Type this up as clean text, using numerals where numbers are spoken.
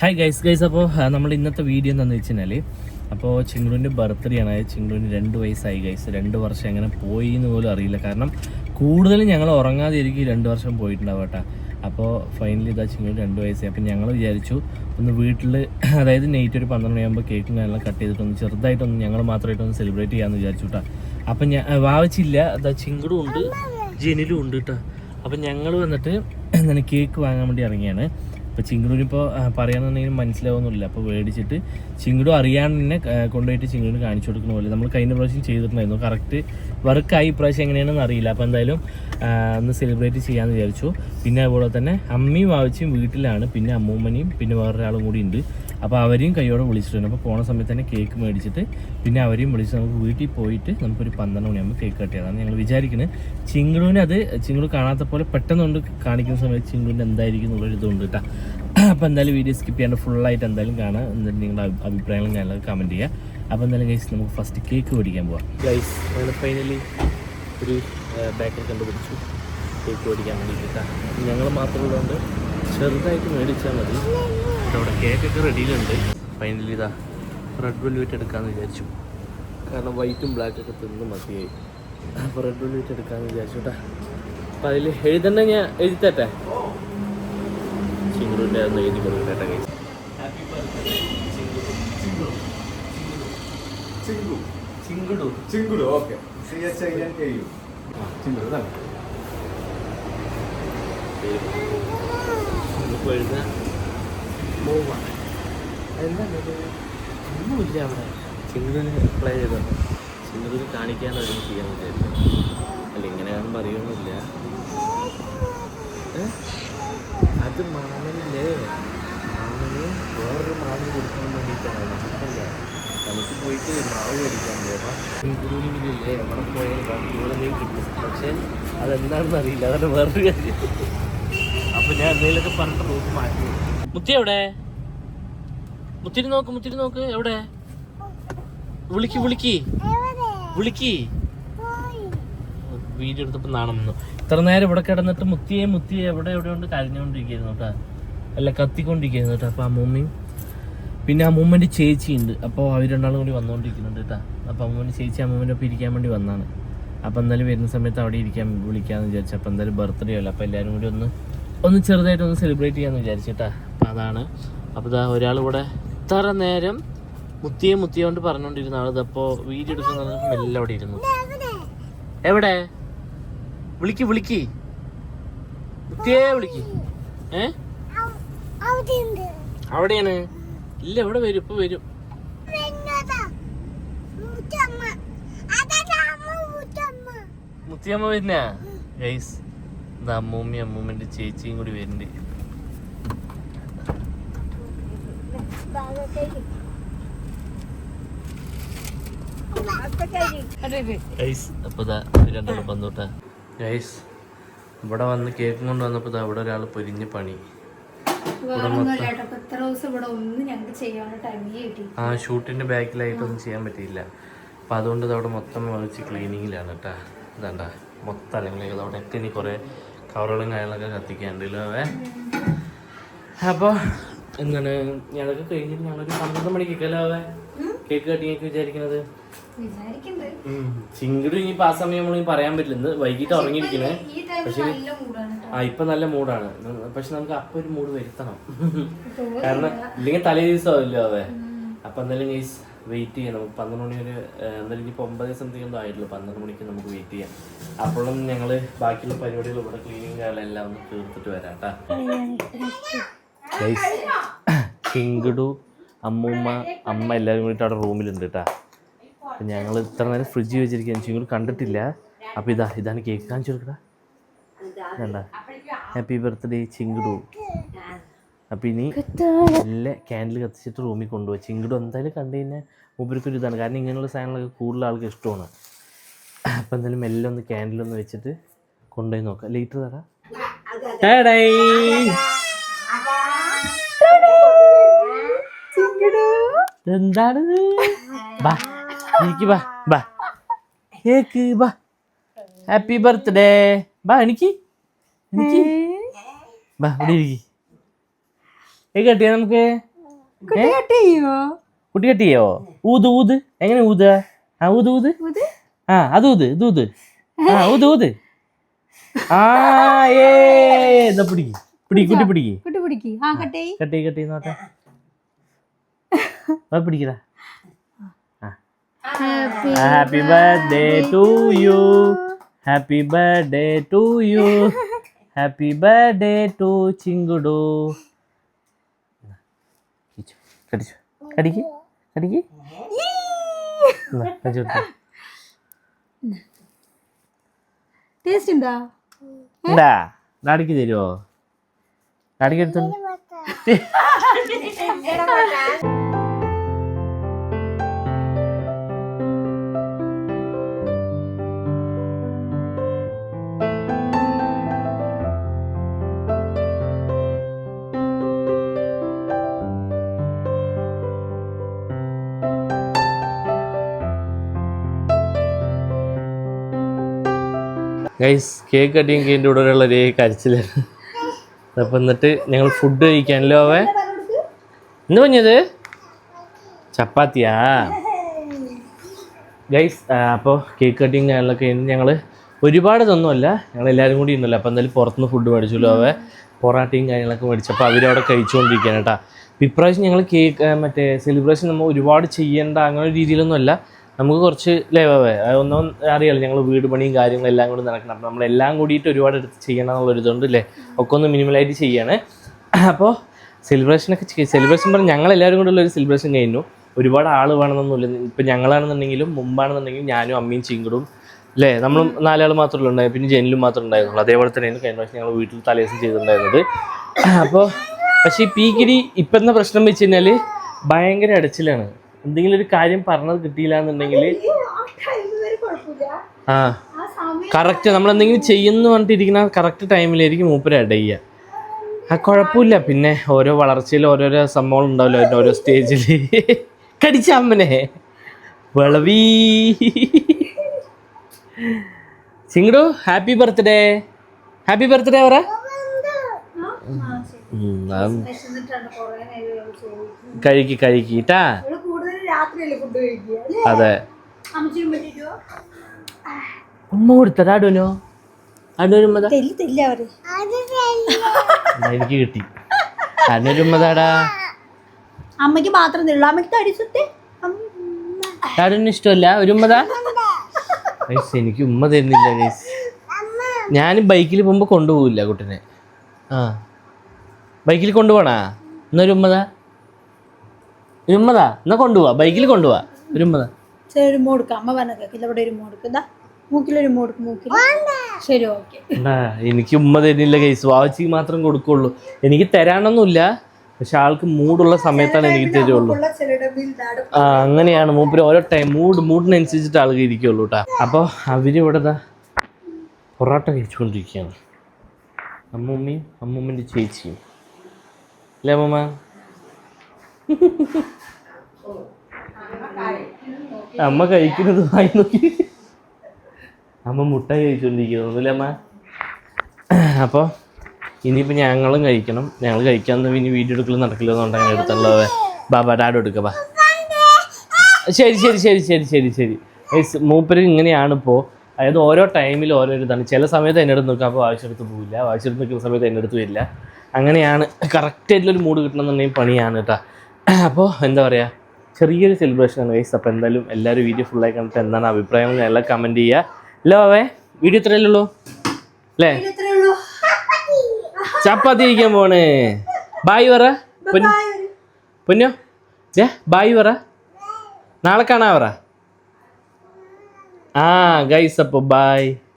Hi guys അപ്പോൾ നമ്മൾ ഇന്നത്തെ വീഡിയോ എന്താണെന്ന് വെച്ച് കഴിഞ്ഞാൽ അപ്പോൾ ചിങ്കുവിൻ്റെ ബർത്ത്ഡേ ആണ്. ചിങ്കുവിന് 2 വയസ്സായി ഗൈസ്. 2 വർഷം എങ്ങനെ പോയി എന്ന് പോലും അറിയില്ല. കാരണം കൂടുതലും ഞങ്ങൾ ഉറങ്ങാതെ ഇരിക്കും 2 വർഷം പോയിട്ടുണ്ടാവും കേട്ടോ. അപ്പോൾ ഫൈനലി ഇതാ ചിങ്കുവിന് 2 വയസ്സായി. അപ്പോൾ ഞങ്ങൾ വിചാരിച്ചു ഒന്ന് വീട്ടിൽ, അതായത് നൈറ്റ് ഒരു 12 മണിയാകുമ്പോൾ കേക്കും കാര്യങ്ങളൊക്കെ കട്ട് ചെയ്തിട്ടൊന്ന് ചെറുതായിട്ടൊന്ന് ഞങ്ങൾ മാത്രമായിട്ടൊന്ന് സെലിബ്രേറ്റ് ചെയ്യാമെന്ന് വിചാരിച്ചു കേട്ടോ. അപ്പം ഞാൻ വാവിച്ചില്ല, അതാ ചിങ്കുടും ഉണ്ട് ജെനിലും ഉണ്ട് കേട്ടോ. അപ്പം ഞങ്ങൾ വന്നിട്ട് എന്താണ് കേക്ക് വാങ്ങാൻ വേണ്ടി ഇറങ്ങിയാണ്. അപ്പോൾ ചിങ്കുടിനിപ്പോൾ പറയാന്നുണ്ടെങ്കിലും മനസ്സിലാവുന്നില്ല. അപ്പോൾ മേടിച്ചിട്ട് ചിങ്കുടും അറിയാണ്ട് തന്നെ കൊണ്ടുപോയിട്ട് ചിങ്കുടിന് കാണിച്ചു കൊടുക്കുന്ന പോലെ നമ്മൾ കഴിഞ്ഞ പ്രാവശ്യം ചെയ്തിട്ടുണ്ടായിരുന്നു. കറക്റ്റ് വർക്കായി ഇപ്രാവശ്യം എങ്ങനെയാണെന്ന് അറിയില്ല. അപ്പോൾ എന്തായാലും ഒന്ന് സെലിബ്രേറ്റ് ചെയ്യാമെന്ന് വിചാരിച്ചു. പിന്നെ അതുപോലെ തന്നെ അമ്മയും വാവച്ചിയും വീട്ടിലാണ്, പിന്നെ അമ്മൂമ്മനെയും പിന്നെ വേറൊരാളും കൂടി ഉണ്ട്. അപ്പോൾ അവരെയും കൈയോടെ വിളിച്ചിട്ടുണ്ട്. അപ്പോൾ പോണ സമയത്ത് തന്നെ കേക്ക് മേടിച്ചിട്ട് പിന്നെ അവരെയും വിളിച്ച് നമുക്ക് വീട്ടിൽ പോയിട്ട് നമുക്കൊരു 12 മണിയാകുമ്പോൾ കേക്ക് കട്ട് ചെയ്യാതാണ് ഞങ്ങൾ വിചാരിക്കുന്നത്. ചിങ്കുടുവിന് അത് ചിങ്കുടു കാണാത്ത പോലെ പെട്ടെന്ന് കൊണ്ട് കാണിക്കുന്ന സമയത്ത് ചിങ്കുടിന് എന്തായിരിക്കും എന്നുള്ളൊരു ഇതുണ്ട് കേട്ടോ. അപ്പോൾ എന്തായാലും വീഡിയോ സ്കിപ്പ് ചെയ്യാണ്ട് ഫുള്ളായിട്ട് എന്തായാലും കാണാം. എന്നിട്ട് നിങ്ങളുടെ അഭിപ്രായങ്ങൾ ഞാനത് കമൻറ്റ് ചെയ്യുക. അപ്പോൾ എന്തായാലും ഗൈസ് നമുക്ക് ഫസ്റ്റ് കേക്ക് മേടിക്കാൻ പോവാം. ഗൈസ് ഞങ്ങൾ ഫൈനലി ഒരു ബേക്കറി കണ്ടുപിടിച്ചു കേക്ക് മേടിക്കാൻ വേണ്ടിയിട്ടാണ്. ഞങ്ങൾ മാത്രമുള്ളതുകൊണ്ട് ചെറുതായിട്ട് മേടിച്ചാൽ മതി. അവിടെ കേക്കൊക്കെ റെഡിയിലുണ്ട്. ഫൈനലി ഇതാ റെഡ് വെൽവെറ്റ് എടുക്കാമെന്ന് വിചാരിച്ചു. കാരണം വൈറ്റും ബ്ലാക്കൊക്കെ തിന്ന് മതിയായി. അപ്പോൾ റെഡ് വെൽവെറ്റ് എടുക്കാമെന്ന് വിചാരിച്ചു കേട്ടോ. അപ്പോൾ അതിൽ എഴുതണ്ട, ഞാൻ എഴുതിത്തട്ടെ. ചിങ്കുടിൻ്റെ അതൊന്ന് എഴുതി കൊടുക്കട്ടെ കൈ. Happy birthday Chinkudu. Chinkudu okay. Chinkudu എഴുതാൻ പോവാണ്. എന്താണ് ഒന്നുമില്ല അവിടെ. ചിങ്കുടിന് അപ്ലൈ ചെയ്തോ, ചിങ്കുടിന് കാണിക്കാനൊരു ചെയ്യാൻ വിചാരിച്ചു. അല്ല ഇങ്ങനെ കാണുമ്പോൾ അറിയണമെന്നില്ല. അത് മാമനില്ലേ, മാമന് വേറൊരു മാമന് കൊടുക്കാൻ വേണ്ടിയിട്ടാണ്. നമുക്കല്ല, നമുക്ക് പോയിട്ട് മാവ് മേടിക്കാൻ പോകാം. ചിങ്കുടിനില്ലേ അവിടെ പോയാൽ ബാക്കിയുള്ളതെങ്കിലും കിട്ടും. പക്ഷേ അതെന്താണെന്ന് അറിയില്ല, അതാണ് വേറൊരു കാര്യം. അപ്പോൾ ഞാൻ എന്തെങ്കിലുമൊക്കെ പറഞ്ഞിട്ട് നോക്കി മാറ്റി. മുത്തി എവിടെ? മുത്തിരി നോക്ക് എവിടെ? വിളിക്ക് വീഡിയോ എടുത്തപ്പോൾ നാണം വന്നു. ഇത്ര നേരം ഇവിടെ കിടന്നിട്ട് മുത്തിയെ എവിടെ കൊണ്ട് കരഞ്ഞുകൊണ്ടിരിക്കുന്നു കേട്ടോ. അല്ല കത്തിക്കൊണ്ടിരിക്കുന്നു കേട്ടോ. അപ്പോൾ അമ്മൂമ്മയും പിന്നെ അമ്മൂമ്മൻ്റെ ചേച്ചിയുണ്ട്. അപ്പോൾ അവർ രണ്ടാളും കൂടി വന്നുകൊണ്ടിരിക്കുന്നുണ്ട് കേട്ടോ. അപ്പോൾ അമ്മൂമ്മൻ്റെ ചേച്ചി അമ്മൂമ്മൻ്റെ ഒപ്പം ഇരിക്കാൻ വേണ്ടി വന്നതാണ്. അപ്പോൾ എന്തായാലും വരുന്ന സമയത്ത് അവിടെ വിളിക്കാമെന്ന് വിചാരിച്ചു. അപ്പോൾ എന്തായാലും ബർത്ത്ഡേ അല്ല, അപ്പോൾ എല്ലാവരും കൂടി ഒന്ന് ചെറുതായിട്ടൊന്ന് സെലിബ്രേറ്റ് ചെയ്യാമെന്ന് വിചാരിച്ചിട്ടാ. അപ്പം അതാണ്. അപ്പോൾ ഇതാ ഒരാൾ ഇവിടെ ഇത്ര നേരം മുത്തിയെ കൊണ്ട് പറഞ്ഞുകൊണ്ടിരുന്ന ആൾ ഇതപ്പോൾ വീഡിയോ എടുക്കുന്ന മെല്ലെ അവിടെ ഇരുന്നു. എവിടെ? വിളിക്ക് മുത്തിയെ വിളിക്ക്. അവിടെയാണ്. ഇല്ല ഇവിടെ വരും, ഇപ്പൊ വരും. മുത്തിയമ്മ വരുന്ന ഗൈസ്. ഇത് അമ്മൂമ്മൻ്റെ ചേച്ചിയും കൂടി വരുന്നുണ്ട്. അപ്പോൾ രണ്ടാളും വന്നോട്ടാ ഗൈസ്. ഇവിടെ വന്ന് കേക്ക് കൊണ്ട് വന്നപ്പോൾ അവിടെ ഒരാൾ പൊരിഞ്ഞ പണി. ആ ഷൂട്ടിന്റെ ബാക്കിലായിട്ടൊന്നും ചെയ്യാൻ പറ്റിയില്ല. അപ്പം അതുകൊണ്ട് അവിടെ മൊത്തം വെച്ച് ക്ലീനിങ്ങിലാണ് കേട്ടാ. ഇതാണ്ടാ മൊത്തം അല്ലെങ്കിൽ അവിടെയൊക്കെ ഇനി കുറേ കവറുകളും കാര്യങ്ങളൊക്കെ കത്തിക്കാണ്ടല്ലോ. അപ്പോൾ എന്താണ് ഞങ്ങൾക്ക് കഴിഞ്ഞിട്ട് ഞങ്ങളൊരു 12 മണിക്കൊക്കെയല്ലോ കേക്ക് കട്ടിങ്ങൊക്കെ വിചാരിക്കുന്നത്. ചിങ്കുടി ഇനിയിപ്പോൾ ആ സമയം നമ്മൾ പറയാൻ പറ്റില്ല. ഇന്ന് വൈകിട്ട് ഉറങ്ങിയിരിക്കണേ. പക്ഷെ ഇപ്പം നല്ല മൂഡാണ്. പക്ഷെ നമുക്ക് അപ്പം ഒരു മൂഡ് വരുത്തണം. കാരണം ഇല്ലെങ്കിൽ തലേ ദിവസമാവില്ലോ അവ. അപ്പം എന്തായാലും ഗൈസ് വെയിറ്റ് ചെയ്യാം. നമുക്ക് 12 മണി വരെ എന്തായാലും ഇനിയിപ്പോൾ 9 സംതിങ് ഒന്നും ആയിട്ടുള്ളൂ. 12 മണിക്ക് നമുക്ക് വെയിറ്റ് ചെയ്യാം. അപ്പോഴും ഞങ്ങൾ ബാക്കിയുള്ള പരിപാടികൾ ഇവിടെ ക്ലീനിങ് കാര്യങ്ങളെല്ലാം ഒന്ന് തീർത്തിട്ട് വരാം കേട്ടാ. ഗൈസ് ചിങ്കുടു അമ്മ എല്ലാവരും കൂടിയിട്ട് അവിടെ റൂമിലുണ്ട് കേട്ടാ. അപ്പം ഞങ്ങൾ ഇത്ര നേരം ഫ്രിഡ്ജ് വെച്ചിരിക്കുകയാണ്. ചിങ്കുടു കണ്ടിട്ടില്ല. അപ്പോൾ ഇതാണ് കേക്ക് കാണിച്ചു കൊടുക്കടാ. വേണ്ട ഹാപ്പി ബർത്ത്ഡേ ചിങ്കുടു. അപ്പം ഇനി എല്ലാ ക്യാൻഡിൽ കത്തിച്ചിട്ട് റൂമിൽ കൊണ്ടുപോയി. ചിങ്കുടു എന്തായാലും കണ്ടു കഴിഞ്ഞാൽ മൂപ്പർക്കൊരു ഇതാണ്. കാരണം ഇങ്ങനെയുള്ള സാധനങ്ങളൊക്കെ കൂടുതൽ ആൾക്ക് ഇഷ്ടമാണ്. അപ്പം എന്തായാലും എല്ലാം ഒന്ന് ക്യാൻഡിലൊന്ന് വെച്ചിട്ട് കൊണ്ടുപോയി നോക്കാം. ലൈറ്റർ തരാം. എന്താണ് ഹാപ്പി ബർത്ത്ഡേ. എനിക്ക് ബാ ഇവിടെ ഇരിക്കി. കട്ടിയാ നമുക്ക്. കുട്ടി കെട്ടിയോ? ഊത് ഊത്, എങ്ങനെ ഊത? ആ ഊത് ഊത്, ആ അത് ഊത്, ഇത് ഊത്, ആ ഊത് ഊത്. ആ ഏ പിടിക്ക് പിടിക്ക് കുട്ടി പിടിക്ക്, കട്ടി കട്ടി നോട്ടെ, പിടിക്കടാ. Happy birthday to you, happy birthday to you, happy birthday to Chinkudu. കടിച്ചു, കടിക്ക് കടിക്ക്. ടേസ്റ്റ് ഉണ്ടാ? ഡാഡിക്ക് തരുമോ? ഡാഡിക്ക് എടുത്തു. ഗൈസ്, കേക്ക് കട്ടിങ് കഴിഞ്ഞ ഉടനെയുള്ള ഒരേ കരച്ചിലാണ്. അപ്പം എന്നിട്ട് ഞങ്ങൾ ഫുഡ് കഴിക്കാനല്ലോ. എന്ത് പറഞ്ഞത്? ചപ്പാത്തിയാ ഗൈസ്. അപ്പോൾ കേക്ക് കട്ടിങ് കാര്യങ്ങളൊക്കെ കഴിഞ്ഞ് ഞങ്ങൾ ഒരുപാട് ഇതൊന്നുമല്ല, ഞങ്ങൾ എല്ലാവരും കൂടി ഇന്നല്ലോ. അപ്പോൾ എന്തായാലും പുറത്തുനിന്ന് ഫുഡ് മേടിച്ചല്ലോ. പൊറാട്ടയും കാര്യങ്ങളൊക്കെ മേടിച്ചപ്പോൾ അവരവിടെ കഴിച്ചുകൊണ്ടിരിക്കുകയാണ് കേട്ടോ. അപ്പോൾ ഇപ്രാവശ്യം ഞങ്ങൾ കേക്ക് മറ്റേ സെലിബ്രേഷൻ നമ്മൾ ഒരുപാട് ചെയ്യേണ്ട അങ്ങനെ ഒരു രീതിയിലൊന്നും അല്ല. നമുക്ക് കുറച്ച് ലേവേ ഒന്നും അറിയാമല്ലോ, ഞങ്ങൾ വീട് പണിയും കാര്യങ്ങളും എല്ലാം കൂടി നടക്കണം. അപ്പോൾ നമ്മളെല്ലാം കൂടിയിട്ട് ഒരുപാട് എടുത്ത് ചെയ്യണം എന്നുള്ളൊരിതുണ്ട് അല്ലേ. ഒക്കെ ഒന്ന് മിനിമലായിട്ട് ചെയ്യാണ്. അപ്പോൾ സെലിബ്രേഷൻ പറഞ്ഞാൽ ഞങ്ങളെല്ലാവരും കൂടെ ഉള്ളൊരു സെലിബ്രേഷൻ കഴിഞ്ഞു. ഒരുപാട് ആൾ വേണമെന്നൊന്നുമില്ല. ഇപ്പം ഞങ്ങളാണെന്നുണ്ടെങ്കിലും മുമ്പാണെന്നുണ്ടെങ്കിലും ഞാനും അമ്മയും ചിങ്കുടും അല്ലേ, നമ്മൾ 4 ആൾ മാത്രമല്ല ഉണ്ടായത്. പിന്നെ ജെനിലും മാത്രമേ ഉണ്ടായിരുന്നുള്ളൂ. അതേപോലെ തന്നെയായിരുന്നു കഴിഞ്ഞ പ്രാവശ്യം ഞങ്ങൾ വീട്ടിൽ തലേദിവസം ചെയ്തിട്ടുണ്ടായിരുന്നത്. അപ്പോൾ പക്ഷേ ഈ പീക്കിരി ഇപ്പം എന്താ പ്രശ്നം വെച്ച് കഴിഞ്ഞാൽ ഭയങ്കര അടച്ചിലാണ്. എന്തെങ്കിലും ഒരു കാര്യം പറഞ്ഞത് കിട്ടിയില്ല എന്നുണ്ടെങ്കിൽ ആ കറക്റ്റ് നമ്മളെന്തെങ്കിലും ചെയ്യുന്നു പറഞ്ഞിട്ടിരിക്കുന്ന കറക്റ്റ് ടൈമിലായിരിക്കും മൂപ്പര് അടയ്യുക. ആ കുഴപ്പമില്ല. പിന്നെ ഓരോ വളർച്ചയിൽ ഓരോരോ സംഭവങ്ങൾ ഉണ്ടാവില്ല ഓരോ സ്റ്റേജിൽ. കടിച്ച അമ്മനെ വളവീ. ചിങ്ടു ഹാപ്പി ബർത്ത്ഡേ, ഹാപ്പി ബർത്ത്ഡേ പറ. കഴിക്കിട്ടാ. അതെ, ഉമ്മ കൊടുത്തടാ അടുനോ? അടുമ്മതാ എനിക്ക് കിട്ടി. അടുമ്മതാടാ. അമ്മക്ക് മാത്രം അടുന്ന് ഇഷ്ടമല്ല ഒരുമ്മതാ. എനിക്ക് ഉമ്മ തരുന്നില്ല ഗൈസ്. ഞാൻ ബൈക്കിൽ പോകുമ്പോൾ കൊണ്ടുപോകില്ല കുട്ടനെ. ആ ബൈക്കിൽ കൊണ്ടുപോകണാ? എന്നൊരു ഉമ്മതാ, ഒരുമ്മതാ എന്നാ കൊണ്ടുപോവാ, ബൈക്കിൽ കൊണ്ടുപോവാ. ഒരുമ്മതാ. എനിക്ക് ഉമ്മ തരുന്നില്ല ഗൈസ്. വാവച്ചിക്ക് മാത്രം കൊടുക്കുള്ളൂ. എനിക്ക് തരാനൊന്നുമില്ല, പക്ഷെ ആൾക്ക് മൂടുള്ള സമയത്താണ് എനിക്ക് തരുള്ളൂ. ആ അങ്ങനെയാണ് മൂപ്പര് ഓരോ ടൈം മൂഡിനനുസരിച്ചിട്ട് ആൾക്ക് ഇരിക്കുള്ളൂ കേട്ടോ. അപ്പോൾ അവരിവിടെ പൊറോട്ട കഴിച്ചുകൊണ്ടിരിക്കുകയാണ്. അമ്മൂമ്മയും അമ്മൂമ്മൻ്റെ ചേച്ചിയും അല്ലേ അമ്മൂമ്മ? അമ്മ കഴിക്കുന്നത് വായി നോക്കി. അമ്മ മുട്ട കഴിച്ചുകൊണ്ടിരിക്കുന്നു അമ്മ. അപ്പോൾ ഇനിയിപ്പോൾ ഞങ്ങളും കഴിക്കണം. ഞങ്ങൾ കഴിക്കാമെന്ന് ഇനി വീഡിയോ എടുക്കലും നടക്കില്ലെന്നുണ്ട്. അങ്ങനെ എടുത്തുള്ളത് ബാബാ ഡാഡോ എടുക്കുക ബാ. ശരി ശരി ശരി ശരി ശരി ശരി മൂപ്പര് ഇങ്ങനെയാണിപ്പോൾ. അതായത് ഓരോ ടൈമിൽ ഓരോരോ ഇതാണ്. ചില സമയത്ത് എൻ്റെ അടുത്ത് നിൽക്കുക, അപ്പോൾ ആവശ്യമെടുത്ത് പോവില്ല. ആവശ്യമെടുത്ത് നിൽക്കുന്ന സമയത്ത് എൻ്റെ അടുത്ത് വരില്ല. അങ്ങനെയാണ്. കറക്റ്റായിട്ടുള്ളൊരു മൂഡ് കിട്ടണമെന്നുണ്ടെങ്കിൽ പണിയാണ് കേട്ടോ. അപ്പോൾ എന്താ പറയുക, ചെറിയൊരു സെലിബ്രേഷനാണ് ഗൈസ്. അപ്പോൾ എന്തായാലും എല്ലാവരും വീഡിയോ ഫുള്ളായി കണ്ടിട്ട് എന്താണ് അഭിപ്രായം എല്ലാം കമൻറ്റ് ചെയ്യുക. അല്ലോ അവേ വീഡിയോ ഇത്രയല്ലേ ഉള്ളൂ അല്ലേ? ചപ്പാത്തി ഇരിക്കാൻ പോണേ. ബായ് പറ പൊന്നോ. ബായ് പറ. നാളെ കാണാ പറ. ആ ഗൈസ് അപ്പോൾ ബായ്.